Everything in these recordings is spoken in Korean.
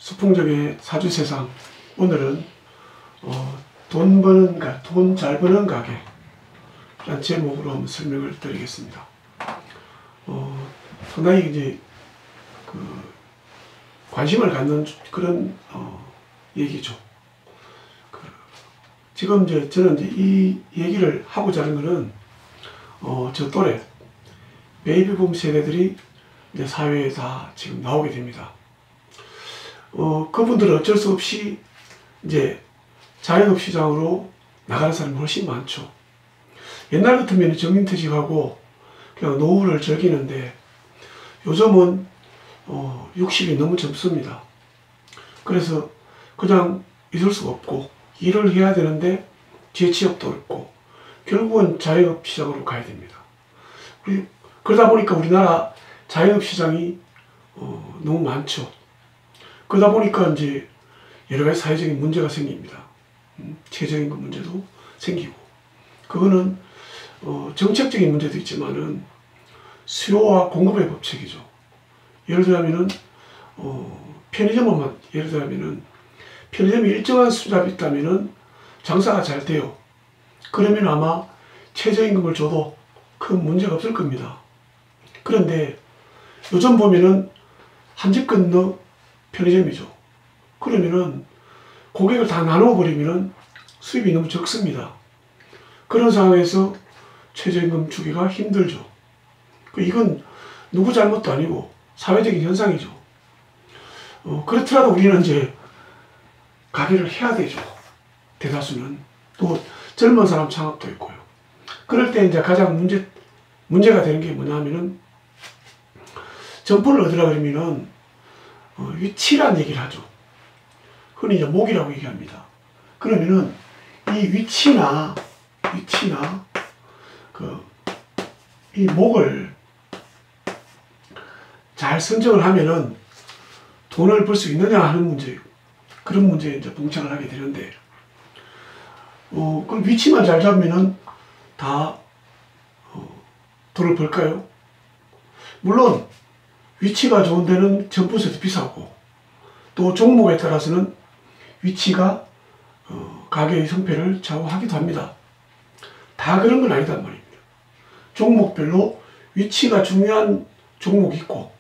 수풍적의 사주세상. 오늘은 돈 잘 버는 가게 라는 제목으로 한번 설명을 드리겠습니다. 상당히 이제 관심을 갖는 그런 얘기죠. 지금 저는 이 얘기를 하고자 하는 것은 저 또래 베이비붐 세대들이 이제 사회에 다 지금 나오게 됩니다. 그분들은 어쩔 수 없이 이제 자영업 시장으로 나가는 사람이 훨씬 많죠. 옛날 같으면 정년퇴직하고 그냥 노후를 즐기는데 요즘은 60이 너무 젊습니다. 그래서 그냥 있을 수가 없고 일을 해야 되는데 재취업도 없고 결국은 자영업 시장으로 가야 됩니다. 그러다 보니까 우리나라 자영업 시장이 너무 많죠. 그러다 보니까 이제 여러 가지 사회적인 문제가 생깁니다. 최저임금 문제도 생기고, 그거는 정책적인 문제도 있지만은 수요와 공급의 법칙이죠. 예를 들자면은 편의점만 예를 들자면은 편의점이 일정한 수납이 있다면은 장사가 잘 돼요. 그러면 아마 최저임금을 줘도 큰 문제가 없을 겁니다. 그런데 요즘 보면은 한 집 건너 편의점이죠. 그러면은 고객을 다 나누어 버리면은 수입이 너무 적습니다. 그런 상황에서 최저임금 주기가 힘들죠. 이건 누구 잘못도 아니고 사회적인 현상이죠. 그렇더라도 우리는 이제 가게를 해야 되죠. 대다수는. 또 젊은 사람 창업도 있고요. 그럴 때 이제 가장 문제가 되는 게 뭐냐면은 점포를 얻으라 그러면은 위치란 얘기를 하죠. 흔히 이제 목이라고 얘기합니다. 그러면은 이 위치나 이 목을 잘 선정을 하면은 돈을 벌 수 있느냐 하는 문제, 그런 문제에 이제 봉착을 하게 되는데, 그럼 위치만 잘 잡으면은 다 돈을 벌까요? 물론 위치가 좋은 데는 점포세도 비싸고, 또 종목에 따라서는 위치가 가게의 성패를 좌우하기도 합니다. 다 그런 건 아니단 말입니다. 종목별로 위치가 중요한 종목이 있고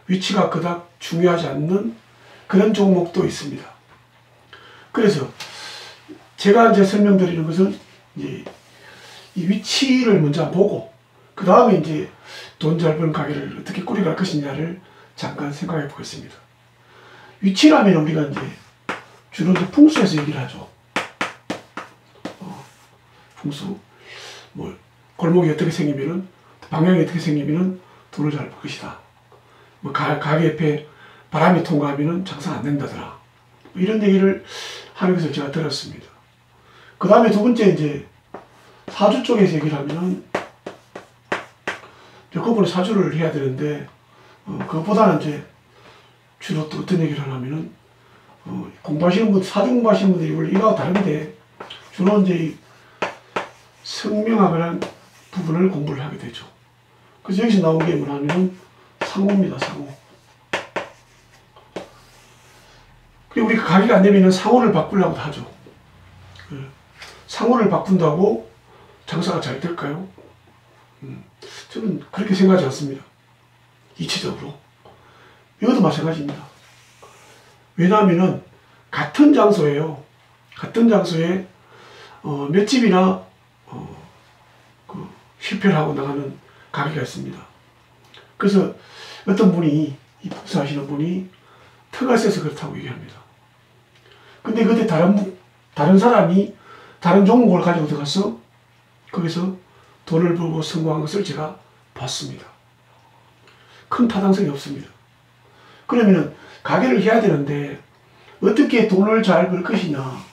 위치가 그닥 중요하지 않는 그런 종목도 있습니다. 그래서 제가 이제 설명드리는 것은 이제 이 위치를 먼저 보고 그 다음에 이제 돈 잘 버는 가게를 어떻게 꾸려갈 것이냐를 잠깐 생각해 보겠습니다. 위치라면 우리가 이제 주로 이제 풍수에서 얘기를 하죠. 풍수. 골목이 어떻게 생기면은, 방향이 어떻게 생기면은 돈을 잘 벌 것이다. 가게 옆에 바람이 통과하면은 장사 안 된다더라. 이런 얘기를 하는 것을 제가 들었습니다. 그 다음에 두 번째 이제 사주 쪽에서 얘기를 하면은, 한꺼번에 사주를 해야 되는데, 그것보다는 이제 주로 또 어떤 얘기를 하냐면은, 사주 공부하시는 분들이 원래 이거하고 다른데, 주로 이제 성명학이라는 부분을 공부를 하게 되죠. 그래서 여기서 나온 게 뭐냐면은 상호입니다, 상호. 그리고 우리 가게가 안 되면은 상호를 바꾸려고 하죠. 상호를 바꾼다고 장사가 잘 될까요? 저는 그렇게 생각하지 않습니다. 이치적으로. 이것도 마찬가지입니다. 왜냐하면은 같은 장소에요. 같은 장소에 몇 집이나 실패를 하고 나가는 가게가 있습니다. 그래서 어떤 분이, 이 풍수 하시는 분이 터가 세서 그렇다고 얘기합니다. 근데 그때 다른 사람이 다른 종목을 가지고 들어가서 거기서 돈을 벌고 성공한 것을 제가 봤습니다. 큰 타당성이 없습니다. 그러면은 가게를 해야 되는데 어떻게 돈을 잘 벌 것이냐.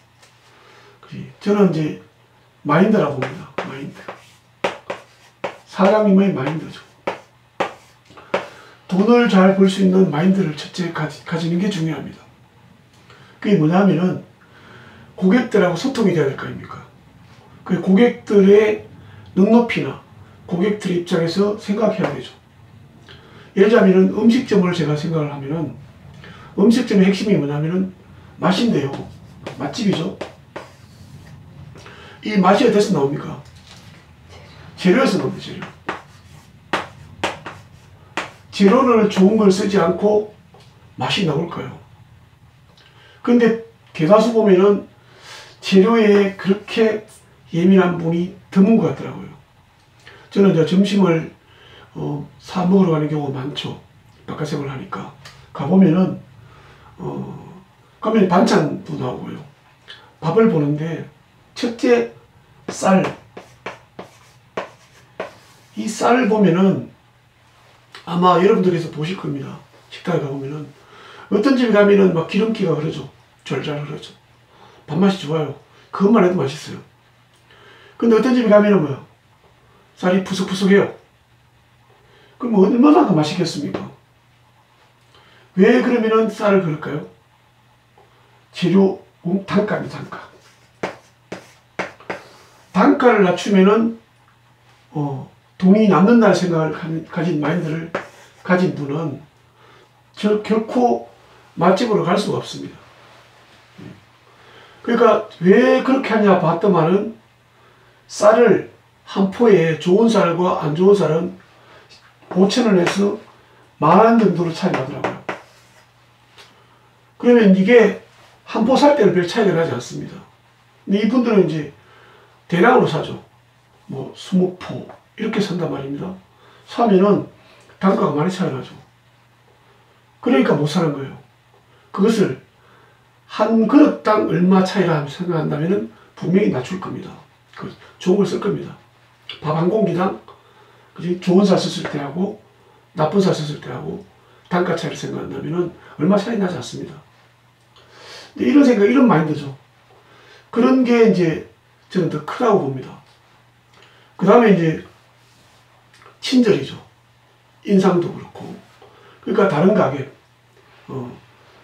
저는 이제 마인드라고 봅니다. 마인드. 사장님의 마인드죠. 돈을 잘 벌 수 있는 마인드를 첫째 가지는 게 중요합니다. 그게 뭐냐면은 고객들하고 소통이 돼야 될 거 아닙니까? 그 고객들의 눈높이나 고객들의 입장에서 생각해야 되죠. 예를 들자면은 음식점을 제가 생각을 하면은 음식점의 핵심이 뭐냐면은 맛인데요. 맛집이죠. 이 맛이 어디서 나옵니까? 재료에서 나옵니다. 재료. 재료를 좋은 걸 쓰지 않고 맛이 나올까요? 근데 대다수 보면은 재료에 그렇게 예민한 분이 드문 것 같더라고요. 저는 이제 점심을 사 먹으러 가는 경우가 많죠. 바깥 생활을 하니까. 가보면은 가면 반찬도 나오고요. 밥을 보는데 첫째 쌀. 이 쌀을 보면은 아마 여러분들께서 보실 겁니다. 식당에 가보면은 어떤 집에 가면은 막 기름기가 흐르죠. 절잘 흐르죠. 밥맛이 좋아요. 그것만 해도 맛있어요. 근데 어떤 집에 가면은 뭐야? 쌀이 푸석푸석해요. 그럼 얼마나 더 맛있겠습니까? 왜 그러면은 쌀을 그럴까요? 재료 단가입니다. 단가. 단가를 낮추면은 돈이 남는다는 생각을 가진 마인드를 가진 분은 결코 맛집으로 갈 수가 없습니다. 그러니까 왜 그렇게 하냐 봤더만은 쌀을 한 포에 좋은 쌀과 안 좋은 쌀은 5,000원에서 10,000원 정도로 차이가 나더라고요. 그러면 이게 한 포 살 때는 별 차이가 나지 않습니다. 근데 이분들은 이제 대량으로 사죠. 뭐 20포 이렇게 산단 말입니다. 사면은 단가가 많이 차이가 나죠. 그러니까 못 사는 거예요. 그것을 한 그릇당 얼마 차이라 생각한다면 분명히 낮출 겁니다. 좋은 걸 쓸 겁니다. 밥 한 공기당 좋은 쌀 썼을 때하고 나쁜 쌀 썼을 때하고 단가 차이를 생각한다면 얼마 차이 나지 않습니다. 근데 이런 생각, 이런 마인드죠. 그런 게 이제 저는 더 크다고 봅니다. 그 다음에 이제 친절이죠. 인상도 그렇고. 그러니까 다른 가게,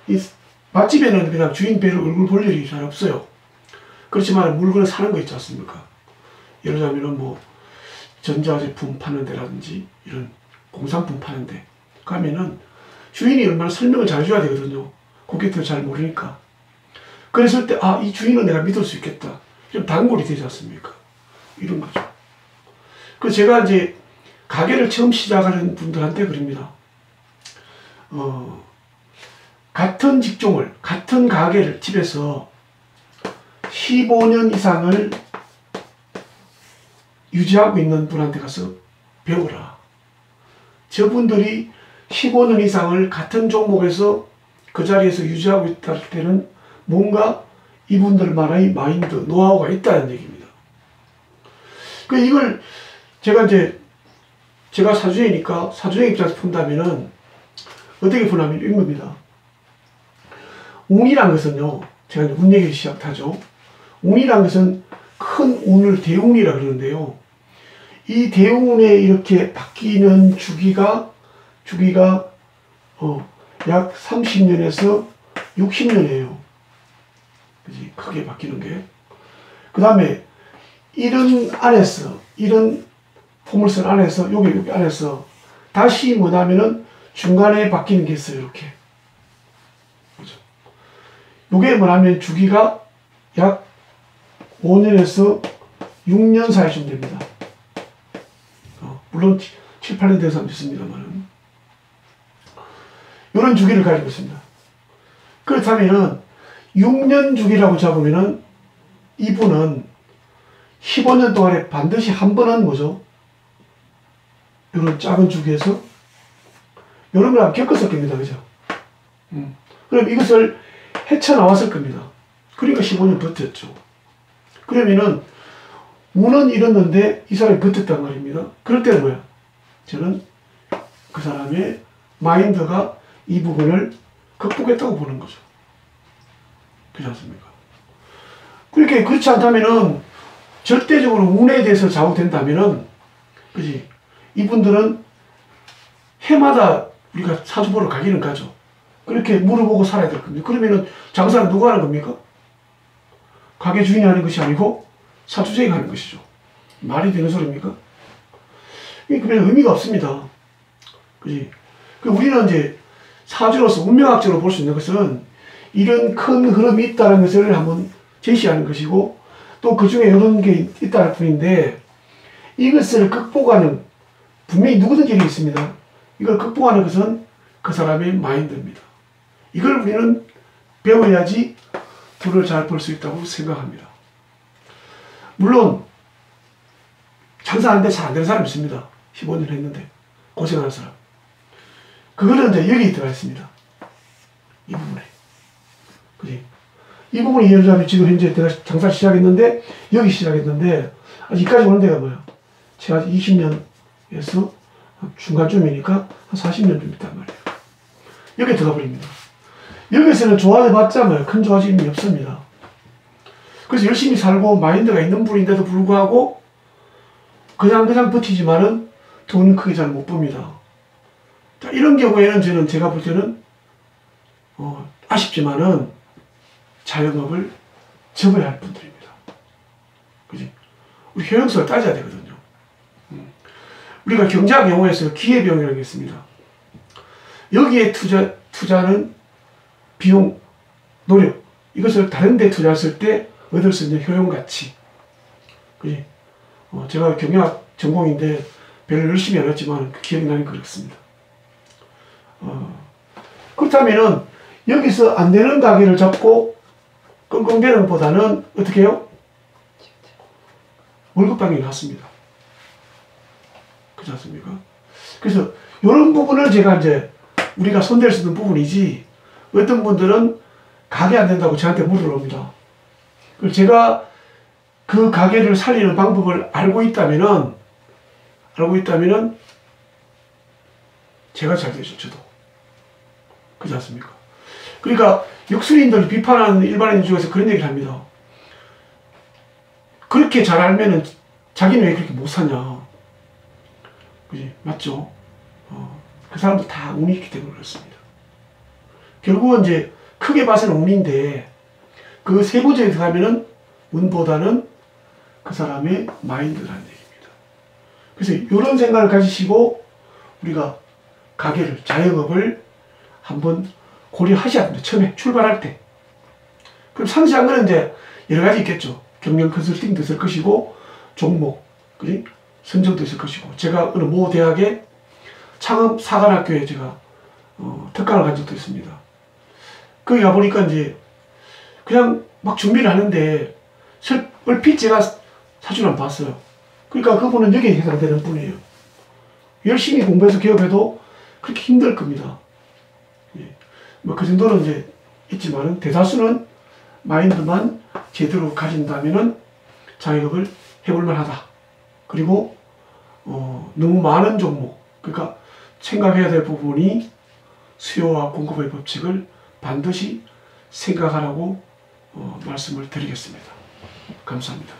이 맛집에는 그냥 주인 별로 얼굴 볼 일이 잘 없어요. 그렇지만 물건을 사는 거 있지 않습니까? 예를 들자면 뭐 전자제품 파는 데라든지 이런 공산품 파는 데 가면은 주인이 얼마나 설명을 잘 줘야 되거든요. 고객들 잘 모르니까. 그랬을 때, 아, 이 주인은 내가 믿을 수 있겠다. 좀 단골이 되지 않습니까? 이런 거죠. 그래서 제가 이제 가게를 처음 시작하는 분들한테 그럽니다. 같은 직종을, 같은 가게를 집에서 15년 이상을 유지하고 있는 분한테 가서 배우라. 저분들이 15년 이상을 같은 종목에서 그 자리에서 유지하고 있다 할 때는 뭔가 이분들만의 마인드, 노하우가 있다는 얘기입니다. 그 이걸 제가 사주이니까 사주의 입장에서 푼다면은 어떻게 푸냐면 이런 겁니다. 운이란 것은요, 제가 이제 운 얘기를 시작하죠. 운이란 것은 큰 운을 대운이라 그러는데요. 이 대운에 이렇게 바뀌는 주기가 약 30년에서 60년이에요. 그지? 크게 바뀌는 게. 그 다음에 이런 안에서, 이런 포물선 안에서, 여기 안에서 다시 뭐냐면은 중간에 바뀌는 게 있어요. 이렇게. 그죠? 요게 뭐냐면 주기가 약 5년에서 6년 사이쯤 됩니다. 물론 7, 8년 된 사람도 있습니다만 이런 주기를 가지고 있습니다. 그렇다면은 6년 주기라고 잡으면은 이분은 15년 동안에 반드시 한 번은 뭐죠? 이런 작은 주기에서 이런 걸 겪었을 겁니다. 그죠? 그럼 이것을 헤쳐나왔을 겁니다. 그러니까 15년 버텼죠. 그러면은 운은 잃었는데 이 사람이 버텼단 말입니다. 그럴 때는 뭐야? 저는 그 사람의 마인드가 이 부분을 극복했다고 보는 거죠. 그렇지 않습니까? 그렇게 그렇지 않다면은 절대적으로 운에 대해서 좌우된다면은 그지? 이분들은 해마다 우리가 사주 보러 가기는 가죠. 그렇게 물어보고 살아야 될 겁니다. 그러면은 장사는 누가 하는 겁니까? 가게 주인이 하는 것이 아니고 사주쟁이 하는 것이죠. 말이 되는 소리입니까? 그러면 의미가 없습니다. 그지? 우리는 이제 사주로서 운명학적으로 볼 수 있는 것은 이런 큰 흐름이 있다는 것을 한번 제시하는 것이고, 또 그 중에 이런 게 있다는 뿐인데, 이것을 극복하는, 분명히 누구든지 일이 있습니다. 이걸 극복하는 것은 그 사람의 마인드입니다. 이걸 우리는 배워야지 돈을 잘 벌 수 있다고 생각합니다. 물론 장사하는데 잘 안 되는 사람이 있습니다. 15년 했는데 고생하는 사람. 그거는 이제 여기 들어가 있습니다. 이 부분에. 그지? 이 부분이 이해하자면 지금 현재 내가 장사 시작했는데, 여기 시작했는데, 아직까지 오는 데가 뭐야? 제가 20년에서 중간쯤이니까 한 40년 좀 있단 말이에요. 여기 들어가 버립니다. 여기서는 좋아져봤자 뭐야? 큰 좋아짐이 없습니다. 그래서 열심히 살고 마인드가 있는 분인데도 불구하고 그냥 버티지만은 돈은 크게 잘 못 봅니다. 자, 이런 경우에는 제가 볼 때는 아쉽지만은 자영업을 접어야 할 분들입니다. 그지? 우리 효용성을 따져야 되거든요. 우리가 경제학 용어에서 기회비용이라는 게 있습니다. 여기에 투자는 비용, 노력, 이것을 다른 데 투자했을 때 얻을 수 있는 효용가치. 그지? 제가 경영학 전공인데 별로 열심히 안 했지만 기억이 나니 그렇습니다. 그렇다면은 여기서 안 되는 가게를 잡고 끙끙대는 것보다는 어떻게 해요? 월급방이 낫습니다. 그렇지 않습니까? 그래서 이런 부분을 제가 이제 우리가 손댈 수 있는 부분이지, 어떤 분들은 가게 안 된다고 저한테 물어옵니다. 그래서 제가 그 가게를 살리는 방법을 알고 있다면은 제가 잘 되죠, 저도. 그렇지 않습니까? 그러니까 역술인들 비판하는 일반인 중에서 그런 얘기를 합니다. 그렇게 잘 알면은 자기는 왜 그렇게 못 사냐. 그지? 맞죠? 그 사람도 다 운이 있기 때문에 그렇습니다. 결국은 이제 크게 봐서는 운인데, 그 세부적에 들어가면은 운보다는 그 사람의 마인드라는 얘기입니다. 그래서 이런 생각을 가지시고 우리가 가게를, 자영업을 한번 고려하셔야 됩니다. 처음에 출발할 때. 그럼 상세한 거는 이제 여러 가지 있겠죠. 경영 컨설팅도 있을 것이고, 종목, 그지? 선정도 있을 것이고, 제가 어느 모 대학의 창업 사관학교에 제가 특강을 간 적도 있습니다. 거기 가보니까 이제 그냥 막 준비를 하는데 얼핏 제가 사주를 한번 봤어요. 그러니까 그분은 여기에 해당되는 분이에요. 열심히 공부해서 기업해도 그렇게 힘들 겁니다. 예. 뭐 그 정도는 이제 있지만은 대다수는 마인드만 제대로 가진다면은 자영업을 해볼 만하다. 그리고 너무 많은 종목, 그러니까 생각해야 될 부분이 수요와 공급의 법칙을 반드시 생각하라고 말씀을 드리겠습니다. 감사합니다.